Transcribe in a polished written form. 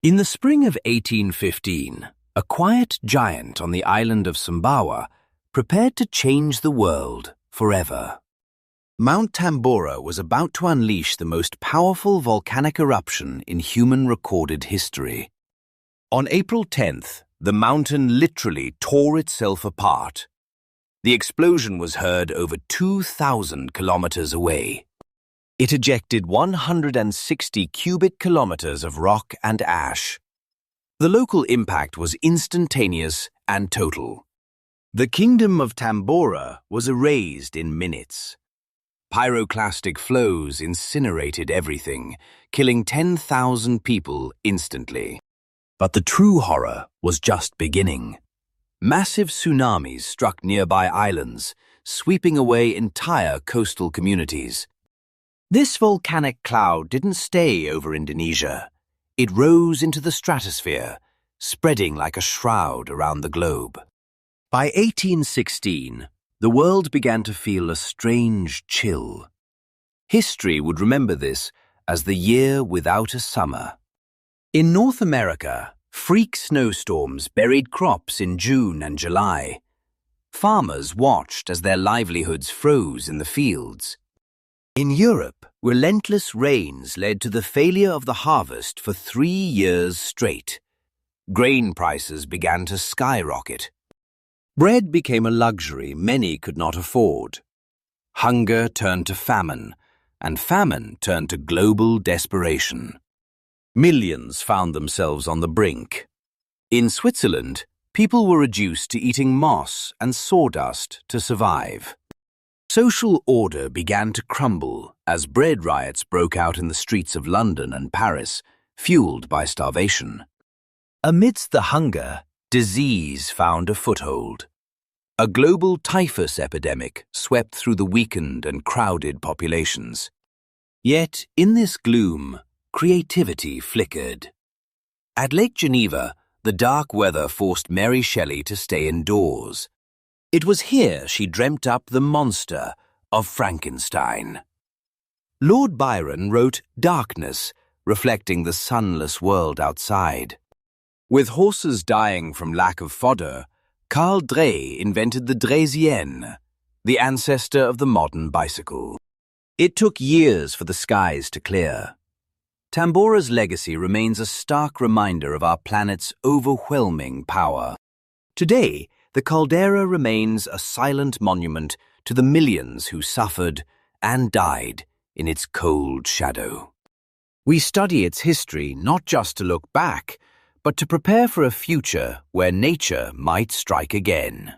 In the spring of 1815, a quiet giant on the island of Sumbawa prepared to change the world forever. Mount Tambora was about to unleash the most powerful volcanic eruption in human recorded history. On April 10th, the mountain literally tore itself apart. The explosion was heard over 2,000 kilometers away. It ejected 160 cubic kilometers of rock and ash. The local impact was instantaneous and total. The kingdom of Tambora was erased in minutes. Pyroclastic flows incinerated everything, killing 10,000 people instantly. But the true horror was just beginning. Massive tsunamis struck nearby islands, sweeping away entire coastal communities. This volcanic cloud didn't stay over Indonesia. It rose into the stratosphere, spreading like a shroud around the globe. By 1816, the world began to feel a strange chill. History would remember this as the year without a summer. In North America, freak snowstorms buried crops in June and July. Farmers watched as their livelihoods froze in the fields. In Europe, relentless rains led to the failure of the harvest for 3 years straight. Grain prices began to skyrocket. Bread became a luxury many could not afford. Hunger turned to famine, and famine turned to global desperation. Millions found themselves on the brink. In Switzerland, people were reduced to eating moss and sawdust to survive. Social order began to crumble as bread riots broke out in the streets of London and Paris, fueled by starvation. Amidst the hunger, disease found a foothold. A global typhus epidemic swept through the weakened and crowded populations. Yet, in this gloom, creativity flickered. At Lake Geneva, the dark weather forced Mary Shelley to stay indoors. It was here she dreamt up the monster of Frankenstein. Lord Byron wrote Darkness, reflecting the sunless world outside. With horses dying from lack of fodder, Carl Drey invented the Draisienne, the ancestor of the modern bicycle. It took years for the skies to clear. Tambora's legacy remains a stark reminder of our planet's overwhelming power. Today, the caldera remains a silent monument to the millions who suffered and died in its cold shadow. We study its history not just to look back, but to prepare for a future where nature might strike again.